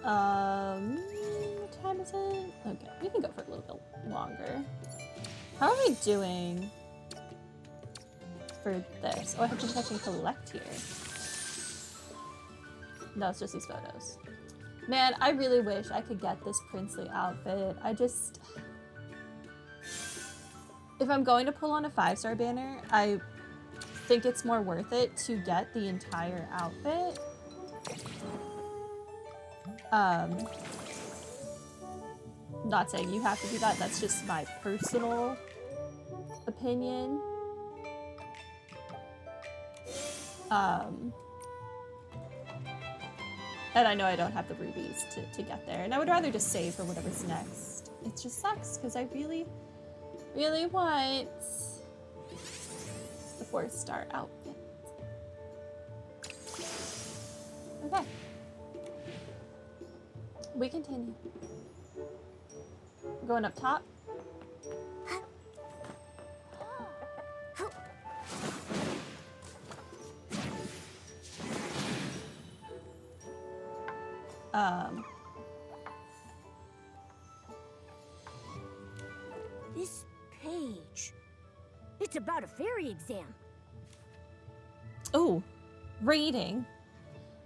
What time is it? Okay, we can go for a little bit longer. How are we doing for this? Oh, I have to check and collect here. No, it's just these photos. Man, I really wish I could get this princely outfit. If I'm going to pull on a 5-star banner, I think it's more worth it to get the entire outfit. Not saying you have to do that, that's just my personal opinion. And I know I don't have the rubies to get there, and I would rather just save for whatever's next. It just sucks, because I really, really want the 4-star outfit. Okay. We continue. We're going up top. This page. It's about a fairy exam. Oh, reading.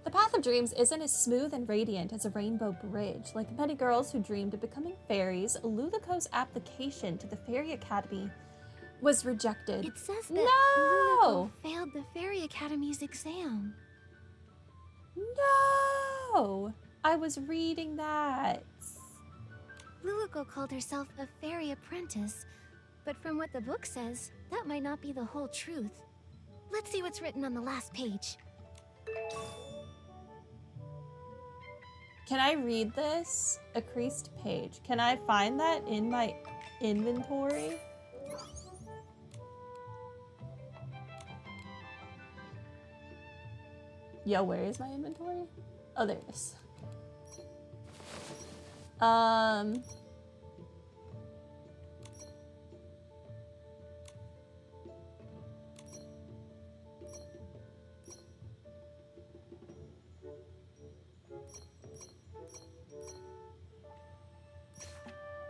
The path of dreams isn't as smooth and radiant as a rainbow bridge. Like many girls who dreamed of becoming fairies, Luluco's application to the Fairy Academy was rejected. It says that No! Luluco failed the Fairy Academy's exam. No! I was reading that. Luluco called herself a fairy apprentice, but from what the book says, that might not be the whole truth. Let's see what's written on the last page. Can I read this? A creased page. Can I find that in my inventory? Yo, where is my inventory? Oh, there it is.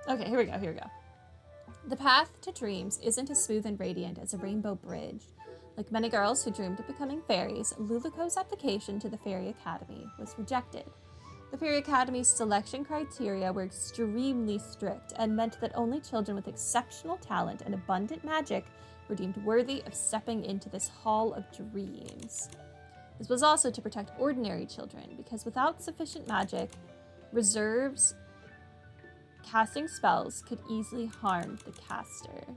Okay, here we go, here we go. The path to dreams isn't as smooth and radiant as a rainbow bridge. Like many girls who dreamed of becoming fairies, Luluco's application to the Fairy Academy was rejected. The Fairy Academy's selection criteria were extremely strict and meant that only children with exceptional talent and abundant magic were deemed worthy of stepping into this Hall of Dreams. This was also to protect ordinary children, because without sufficient magic, reserves casting spells could easily harm the caster.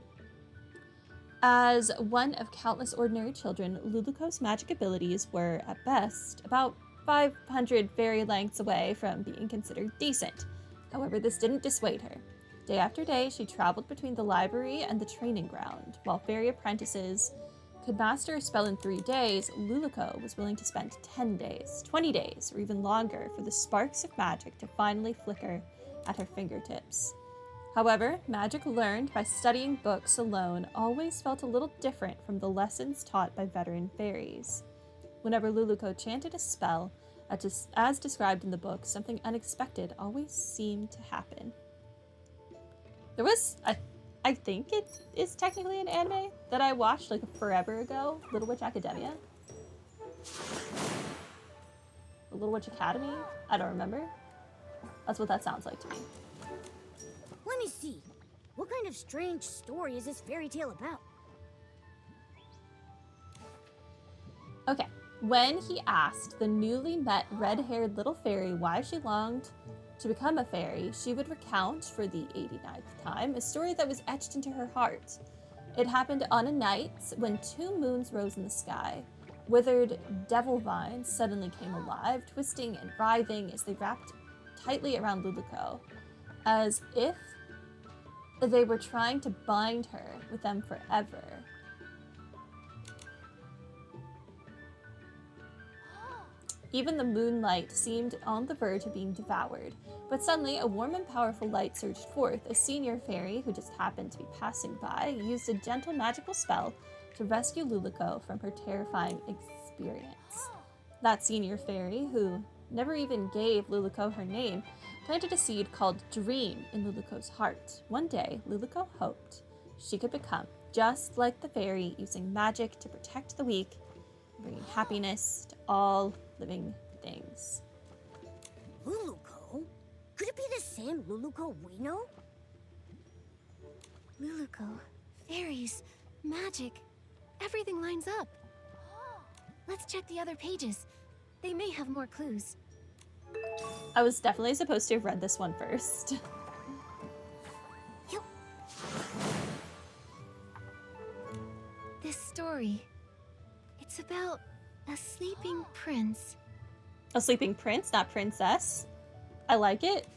As one of countless ordinary children, Luluco's magic abilities were, at best, about 500 fairy lengths away from being considered decent. However, this didn't dissuade her. Day after day, she traveled between the library and the training ground. While fairy apprentices could master a spell in 3 days, Luluco was willing to spend 10 days, 20 days, or even longer for the sparks of magic to finally flicker at her fingertips. However, magic learned by studying books alone always felt a little different from the lessons taught by veteran fairies. Whenever Luluco chanted a spell, as described in the book, something unexpected always seemed to happen. There was, I think it is technically an anime that I watched like forever ago, Little Witch Academia. The Little Witch Academy? I don't remember. That's what that sounds like to me. Let me see. What kind of strange story is this fairy tale about? Okay. When he asked the newly met red-haired little fairy why she longed to become a fairy, she would recount, for the 89th time, a story that was etched into her heart. It happened on a night when 2 moons rose in the sky. Withered devil vines suddenly came alive, twisting and writhing as they wrapped tightly around Luluco, as if they were trying to bind her with them forever. Even the moonlight seemed on the verge of being devoured, but suddenly a warm and powerful light surged forth. A senior fairy, who just happened to be passing by, used a gentle magical spell to rescue Luluco from her terrifying experience. That senior fairy, who never even gave Luluco her name, planted a seed called Dream in Luluco's heart. One day, Luluco hoped she could become just like the fairy, using magic to protect the weak, bringing happiness to all living things. Luluco? Could it be the same Luluco we know? Luluco, fairies, magic, everything lines up. Let's check the other pages. They may have more clues. I was definitely supposed to have read this one first. Yup. This story, it's about a sleeping prince. A sleeping prince, not princess. I like it.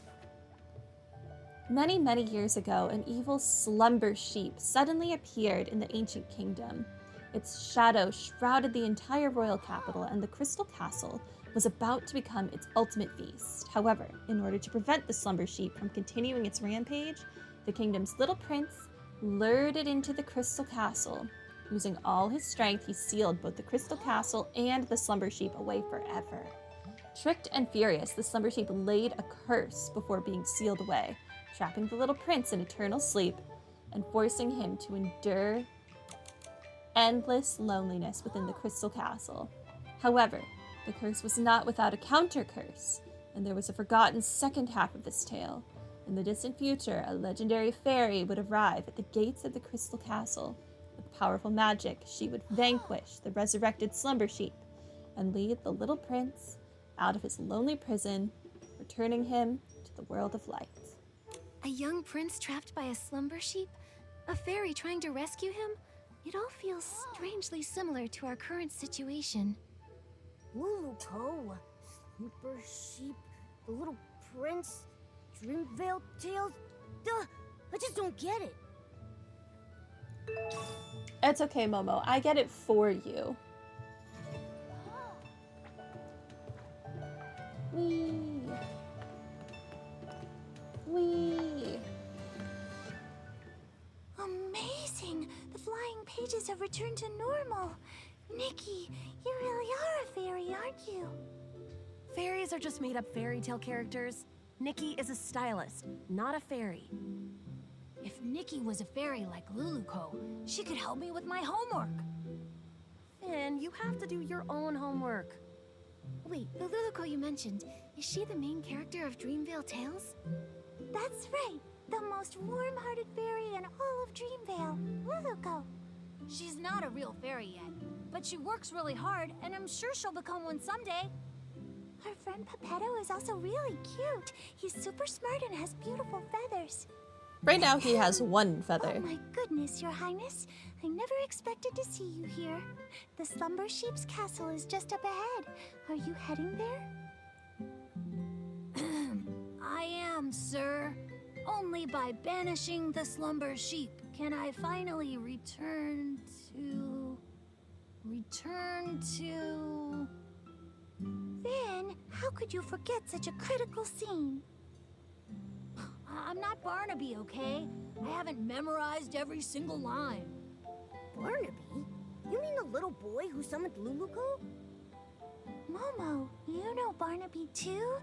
Many, many years ago, an evil slumber sheep suddenly appeared in the ancient kingdom. Its shadow shrouded the entire royal capital, and the Crystal Castle was about to become its ultimate feast. However, in order to prevent the slumber sheep from continuing its rampage, the kingdom's little prince lured it into the Crystal Castle. Using all his strength, he sealed both the Crystal Castle and the slumber sheep away forever. Tricked and furious, the slumber sheep laid a curse before being sealed away, trapping the little prince in eternal sleep and forcing him to endure endless loneliness within the Crystal Castle. However, the curse was not without a counter curse, and there was a forgotten second half of this tale. In the distant future, a legendary fairy would arrive at the gates of the Crystal Castle. With powerful magic, she would vanquish the resurrected slumber sheep and lead the little prince out of his lonely prison, returning him to the world of light. A young prince trapped by a slumber sheep? A fairy trying to rescue him? It all feels strangely similar to our current situation. Luluco, Sleeper Sheep, the Little Prince, Dreamvale Tales. Duh! I just don't get it. It's okay, Momo. I get it for you. Whee! Whee! Amazing! The flying pages have returned to normal. Nikki, you really are a fairy, aren't you? Fairies are just made-up fairy tale characters. Nikki is a stylist, not a fairy. If Nikki was a fairy like Luluco, she could help me with my homework. Finn, you have to do your own homework. Wait, the Luluco you mentioned, is she the main character of Dreamvale Tales? That's right, the most warm-hearted fairy in all of Dreamvale, Luluco. She's not a real fairy yet, but she works really hard, and I'm sure she'll become one someday. Her friend Pepetto is also really cute. He's super smart and has beautiful feathers. Right now, he has one Oh feather. my goodness, Your Highness. I never expected to see you here. The Slumber Sheep's castle is just up ahead. Are you heading there? I am, sir. Only by banishing the slumber sheep can I finally return to... Then, how could you forget such a critical scene? I'm not Barnaby, okay? I haven't memorized every single line. Barnaby? You mean the little boy who summoned Luluco? Momo, you know Barnaby too?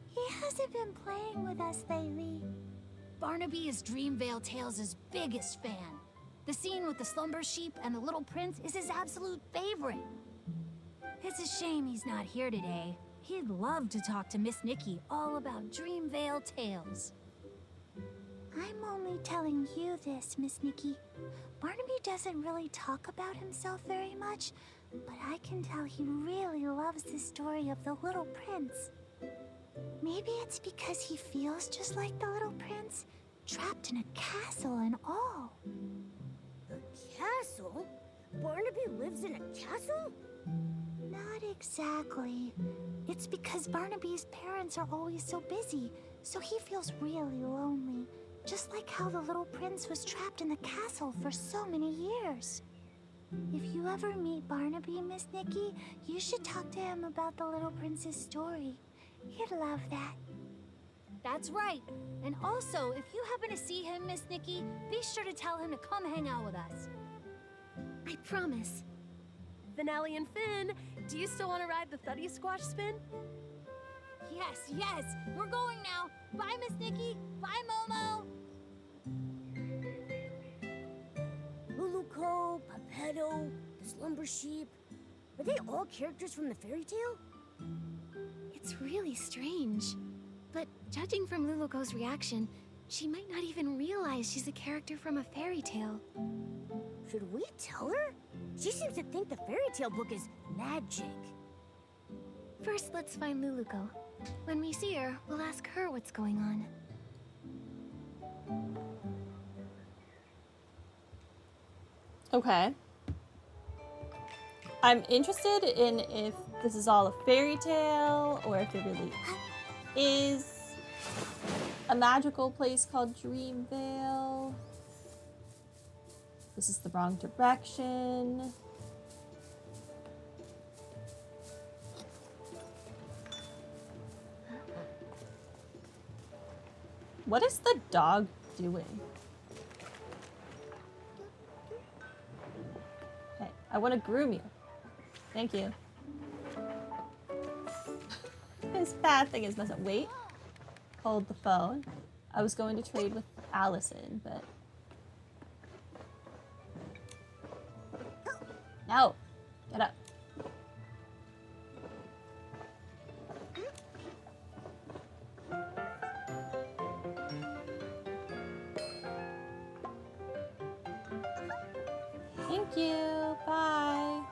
He hasn't been playing with us lately. Barnaby is Dreamvale Tales' biggest fan. The scene with the slumber sheep and the little prince is his absolute favorite. It's a shame he's not here today. He'd love to talk to Miss Nikki all about Dreamvale Tales. I'm only telling you this, Miss Nikki. Barnaby doesn't really talk about himself very much, but I can tell he really loves the story of the Little Prince. Maybe it's because he feels just like the Little Prince, trapped in a castle and all. A castle? Barnaby lives in a castle? Not exactly. It's because Barnaby's parents are always so busy, so he feels really lonely. Just like how the Little Prince was trapped in the castle for so many years. If you ever meet Barnaby, Miss Nikki, you should talk to him about the Little Prince's story. He'd love that. That's right. And also, if you happen to see him, Miss Nikki, be sure to tell him to come hang out with us. I promise. Finale and Finn, do you still want to ride the Thuddy Squash spin? Yes, we're going now. Bye, Miss Nikki. Bye, Momo. Luluco, Pepetto, the Slumber Sheep. Are they all characters from the fairy tale? It's really strange. But judging from Luluco's reaction, she might not even realize she's a character from a fairy tale. Should we tell her? She seems to think the fairy tale book is magic. First, let's find Luluco. When we see her, we'll ask her what's going on. Okay. I'm interested in if this is all a fairy tale or if it really is a magical place called Dreamvale. This is the wrong direction. What is the dog doing? Hey, I want to groom you. Thank you. This bad thing is messing. Wait. Hold the phone. I was going to trade with Allison, but... No. Get up. Thank you. Bye.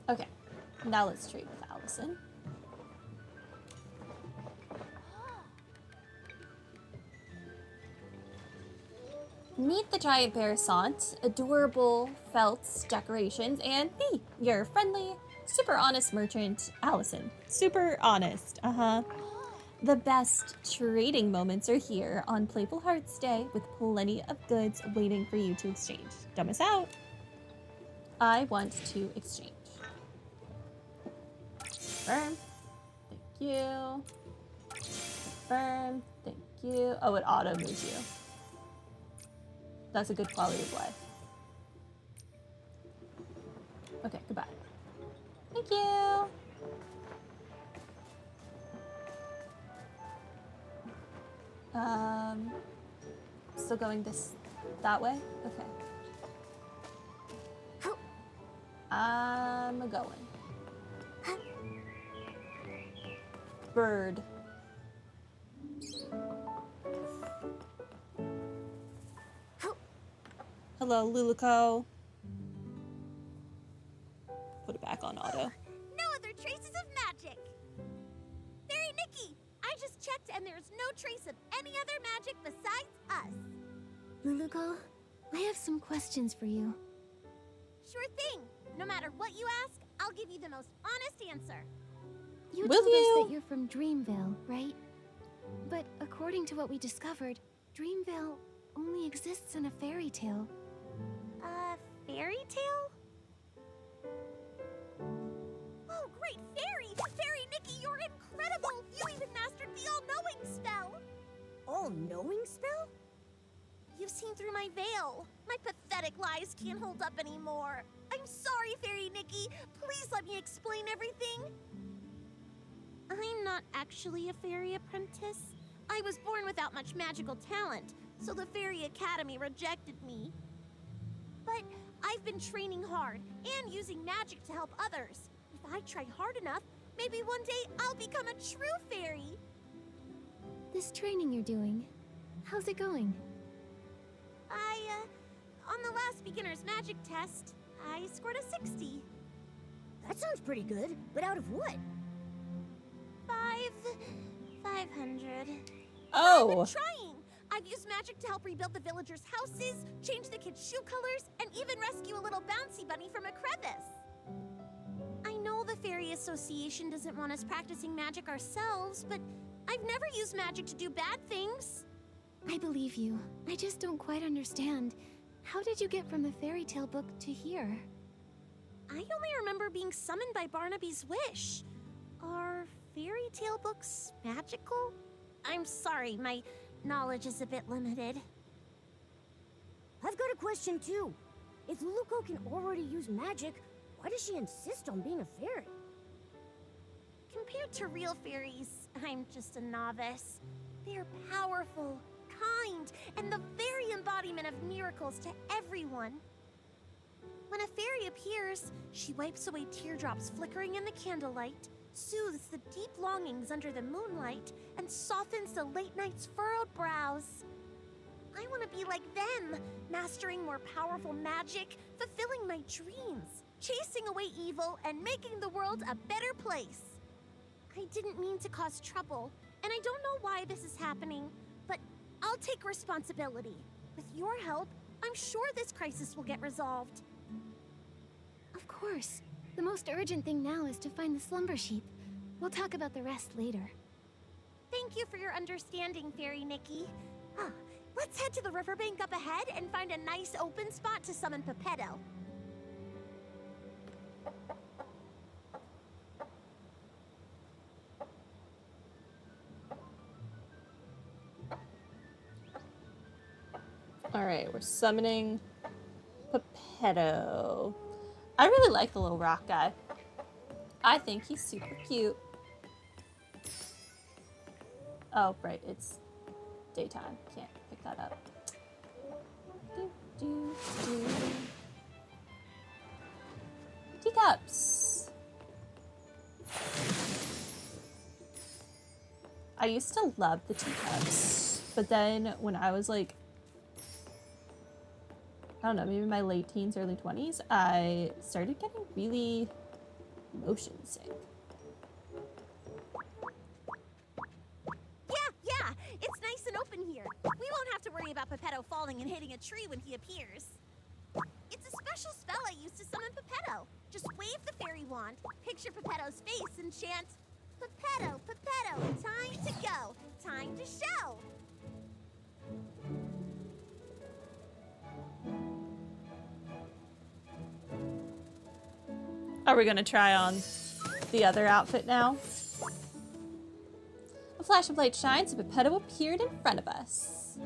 Okay. Now let's trade with Allison. Meet the giant bear Sant, adorable felts, decorations, and me, your friendly, super honest merchant, Allison. Super honest, The best trading moments are here on Playful Hearts Day with plenty of goods waiting for you to exchange. Don't miss out. I want to exchange. Confirm. Thank you. Confirm. Thank you. Oh, it auto moves you. That's a good quality of life. Okay, goodbye. Thank you. Still going that way? Okay. I'm going. Bird. Hello, Luluco. Put it back on auto. No other traces of magic. Fairy Nikki, I just checked and there's no trace of any other magic besides us. Luluco, I have some questions for you. Sure thing. No matter what you ask, I'll give you the most honest answer. You Will told us you? that you're from Dreamvale, right? But according to what we discovered, Dreamvale only exists in a fairy tale. Fairy tale? Oh, great fairy! Fairy Nikki, you're incredible! You even mastered the all-knowing spell! All-knowing spell? You've seen through my veil. My pathetic lies can't hold up anymore. I'm sorry, Fairy Nikki. Please let me explain everything. I'm not actually a fairy apprentice. I was born without much magical talent, so the Fairy Academy rejected me. But I've been training hard and using magic to help others. If I try hard enough, maybe one day I'll become a true fairy. This training you're doing, how's it going? On the last beginner's magic test, I scored a 60. That sounds pretty good, but out of what? 500. Oh. I've been trying. I've used magic to help rebuild the villagers' houses, change the kids' shoe colors, and even rescue a little bouncy bunny from a crevice. I know the Fairy Association doesn't want us practicing magic ourselves, but I've never used magic to do bad things. I believe you. I just don't quite understand. How did you get from the fairy tale book to here? I only remember being summoned by Barnaby's wish. Are fairy tale books magical? I'm sorry, my knowledge is a bit limited. I've got a question too. If Luluco can already use magic, Why does she insist on being a fairy? Compared to real fairies, I'm just a novice. They're powerful, kind, and the very embodiment of miracles to everyone. When a fairy appears, she wipes away teardrops flickering in the candlelight, soothes the deep longings under the moonlight, and softens the late night's furrowed brows. I want to be like them, mastering more powerful magic, fulfilling my dreams, chasing away evil, and making the world a better place. I didn't mean to cause trouble, and I don't know why this is happening, but I'll take responsibility. With your help, I'm sure this crisis will get resolved. Of course. The most urgent thing now is to find the slumber sheep. We'll talk about the rest later. Thank you for your understanding, Fairy Nikki. Let's head to the riverbank up ahead and find a nice open spot to summon Pepetto. Alright, we're summoning Pepetto. I really like the little rock guy. I think he's super cute. Oh, right, it's daytime. Can't pick that up. Teacups. I used to love the teacups, but then when I was like, I don't know, maybe my late teens, early 20s, I started getting really motion sick. Yeah, it's nice and open here. We won't have to worry about Pepetto falling and hitting a tree when he appears. It's a special spell I use to summon Pepetto. Just wave the fairy wand, picture Pepetto's face, and chant, Pepetto, Pepetto, time to go, time to show. Are we gonna try on the other outfit now? A flash of light shines and Pepetto appeared in front of us.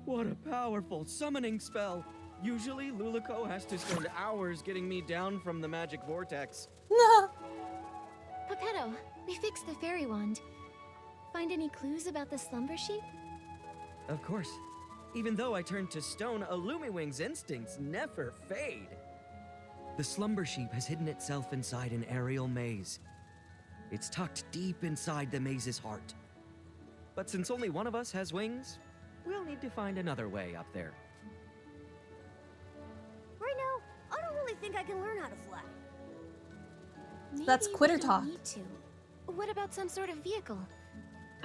What a powerful summoning spell! Usually, Luluco has to spend hours getting me down from the magic vortex. Pepetto, we fixed the fairy wand. Find any clues about the slumber sheep? Of course. Even though I turned to stone, Illumiwing's instincts never fade. The slumber sheep has hidden itself inside an aerial maze. It's tucked deep inside the maze's heart. But since only one of us has wings, we'll need to find another way up there. Right now, I don't really think I can learn how to fly. That's Maybe quitter we don't talk. need to. What about some sort of vehicle?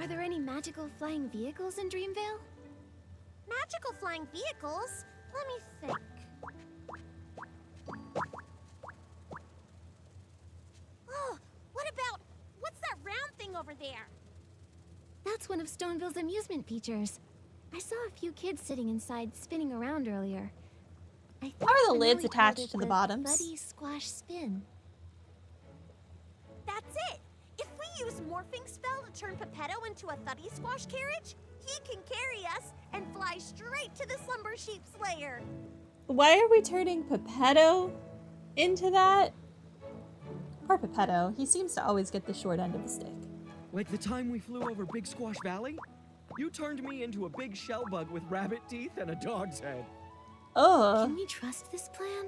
Are there any magical flying vehicles in Dreamvale? Magical flying vehicles? Let me think. Oh, what's that round thing over there? That's one of Stoneville's amusement features. I saw a few kids sitting inside spinning around earlier. I think How are the Finale lids called attached it to the bottoms? Buddy Squash Spin. That's it! If we use Morphing Spell to turn Pepetto into a Thuddy Squash carriage, he can carry us and fly straight to the Slumber Sheep's lair. Why are we turning Pepetto into that? Poor Pepetto. He seems to always get the short end of the stick. Like the time we flew over Big Squash Valley? You turned me into a big shell bug with rabbit teeth and a dog's head. Ugh. Can we trust this plan?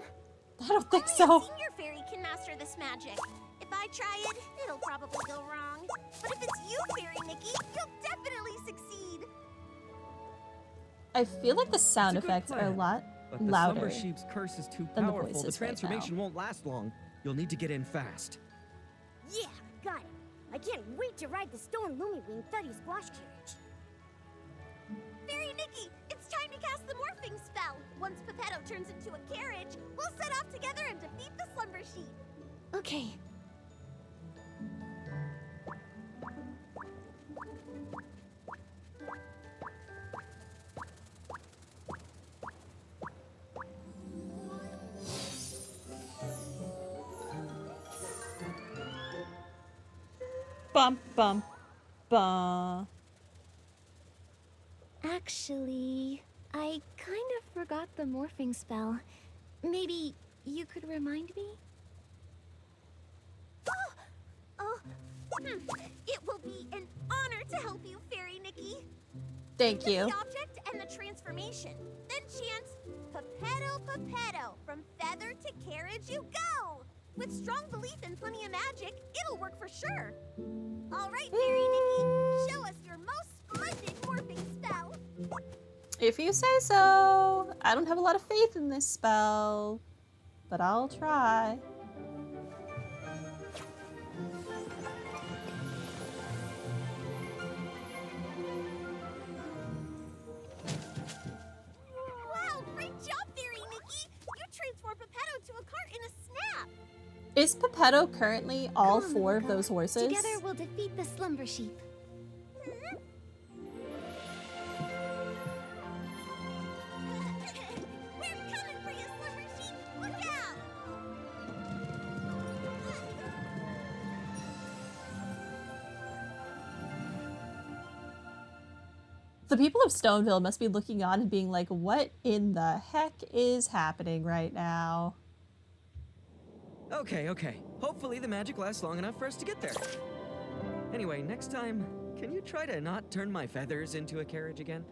I don't think Only so. a senior fairy can master this magic. If I try it, it'll probably go wrong. But if it's you, Fairy Nikki, you'll definitely succeed. I feel like the sound It's a good effects are a plan, lot But the louder. Slumber Sheep's curse is too than the powerful. The voices right transformation now. won't last long. You'll need to get in fast. Yeah, got it. I can't wait to ride the Stone Lumiwing Thuddy Squash carriage. Fairy Nikki, it's time to cast the Morphing Spell. Once Pepetto turns into a carriage, we'll set off together and defeat the Slumber Sheep. Okay. Bum, bum, bum. Actually, I kind of forgot the morphing spell. Maybe you could remind me? It will be an honor to help you, Fairy Nikki. Thank The you. object and the transformation. Then chant, Pepetto, Pepetto, from feather to carriage you go. With strong belief and plenty of magic, it'll work for sure. All right, Fairy Nikki, show us your most splendid morphing spell. If you say so. I don't have a lot of faith in this spell, but I'll try. Wow, great job, Fairy Nikki. You transformed Pepetto to a cart in a snap. Is Pepetto currently all Come on, 4 of Luluco. those horses? Together we'll defeat the slumber sheep. We're coming for you, Slumber Sheep. Look out! The people of Stoneville must be looking on and being like, what in the heck is happening right now? Okay, okay. Hopefully the magic lasts long enough for us to get there. Anyway, next time, can you try to not turn my feathers into a carriage again?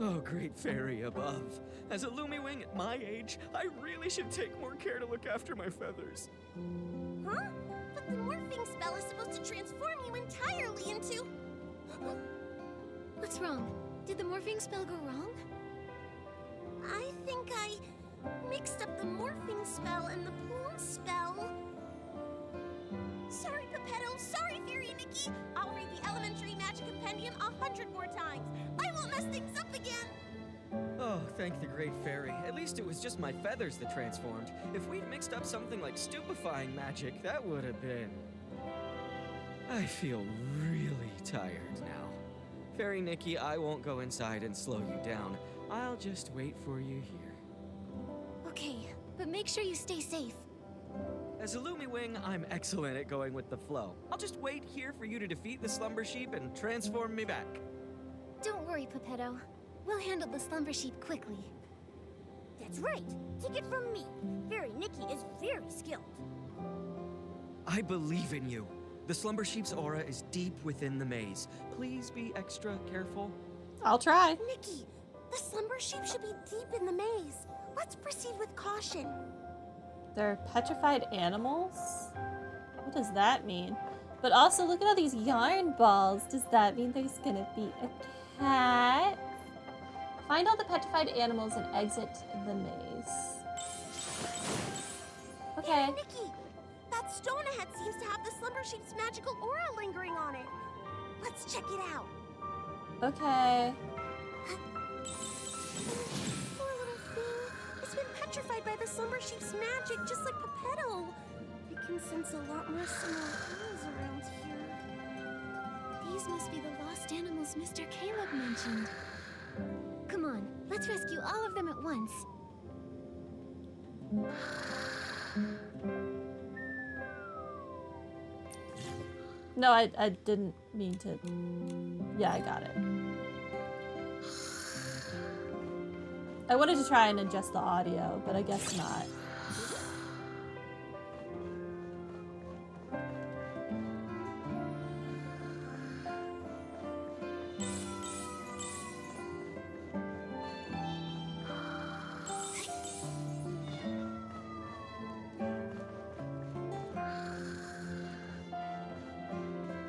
Oh, great fairy above. As a Lumiwing at my age, I really should take more care to look after my feathers. Huh? But the morphing spell is supposed to transform you entirely into... What's wrong? Did the morphing spell go wrong? I think I mixed up the morphing spell and the plume spell. Sorry, Pepetto. Sorry, Fairy Nikki. I'll read the elementary magic compendium 100 more times. I won't mess things up again. Oh, thank the great fairy. At least it was just my feathers that transformed. If we'd mixed up something like stupefying magic, that would have been... I feel really tired now. Fairy Nikki, I won't go inside and slow you down. I'll just wait for you here. Okay, but make sure you stay safe. As a Lumiwing, I'm excellent at going with the flow. I'll just wait here for you to defeat the slumber sheep and transform me back. Don't worry, Pepetto. We'll handle the slumber sheep quickly. That's right. Take it from me. Fairy Nikki is very skilled. I believe in you. The slumber sheep's aura is deep within the maze. Please be extra careful. I'll try. Nikki, the slumber sheep should be deep in the maze. Let's proceed with caution. They're petrified animals? What does that mean? But also, look at all these yarn balls. Does that mean there's gonna be a cat? Find all the petrified animals and exit the maze. Okay. Fairy Nikki, that stone ahead seems to have the slumber sheep's magical aura lingering on it. Let's check it out. Okay. Poor little thing. It's been petrified by the slumber sheep's magic, just like Pepetto. I can sense a lot more similar things around here. These must be the lost animals Mr. Caleb mentioned. Come on, let's rescue all of them at once. No, I didn't mean to. Yeah, I got it. I wanted to try and adjust the audio, but I guess not.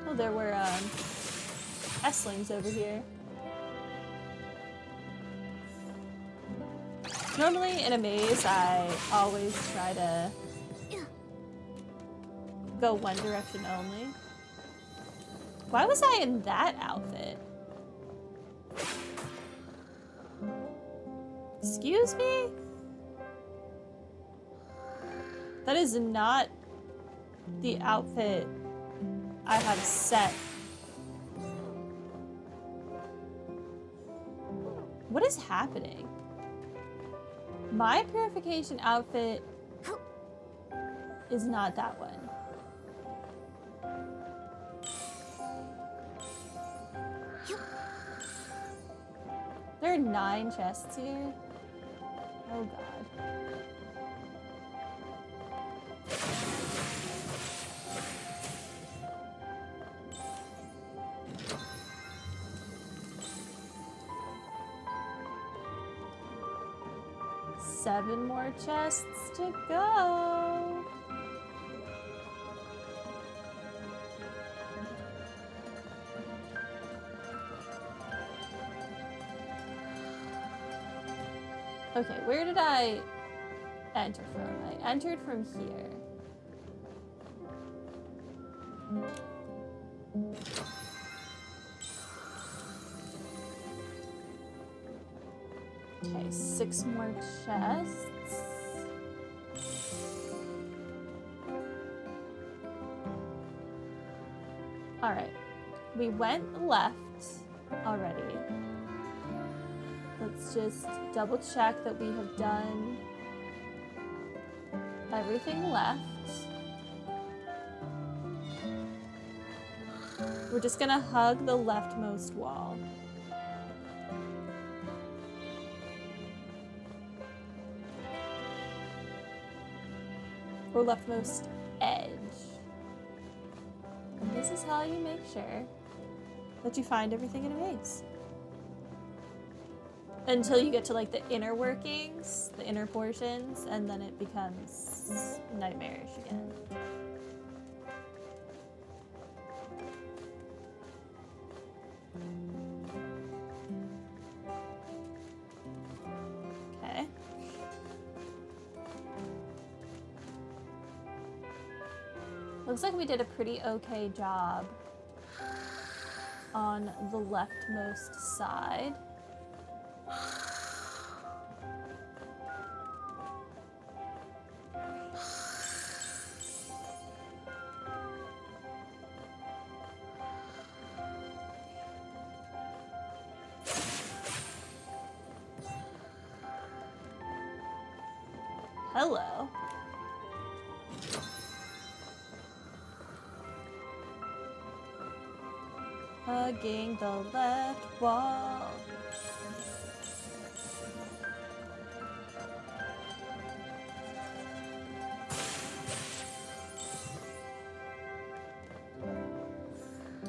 Oh, there were S-lings over here. Normally in a maze, I always try to go one direction only. Why was I in that outfit? Excuse me? That is not the outfit I have set. What is happening? My purification outfit is not that one. There are 9 chests here. Oh god. 7 more chests to go. Okay, where did I enter from? I entered from here. Okay, 6 more chests. Alright, we went left already. Let's just double check that we have done everything left. We're just gonna hug the leftmost wall. Or leftmost edge. And this is how you make sure that you find everything in a maze. Until you get to like the inner workings, the inner portions, and then it becomes nightmarish again. Okay. Looks like we did a pretty okay job on the leftmost side. Hello. Hugging the left wall.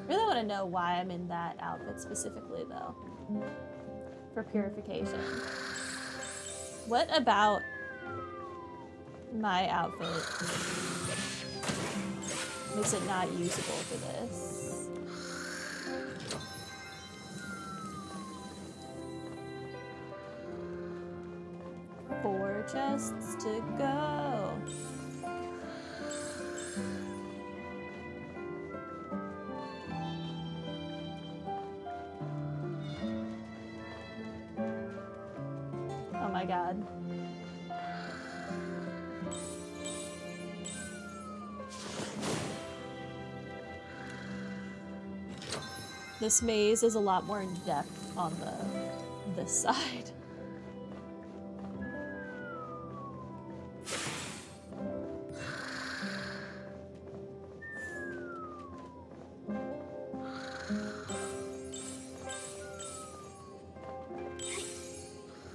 Really want to know why I'm in that outfit specifically, though. For purification. What about my outfit makes it not usable for this? Four chests to go. Oh my god. This maze is a lot more in depth on this side.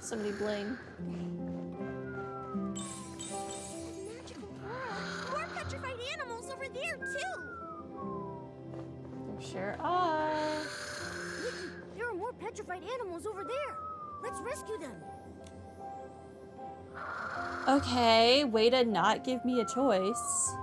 Somebody bling. Magical world. More petrified animals over there too. There sure are. Nikki, there are more petrified animals over there. Let's rescue them. Okay, way to not give me a choice.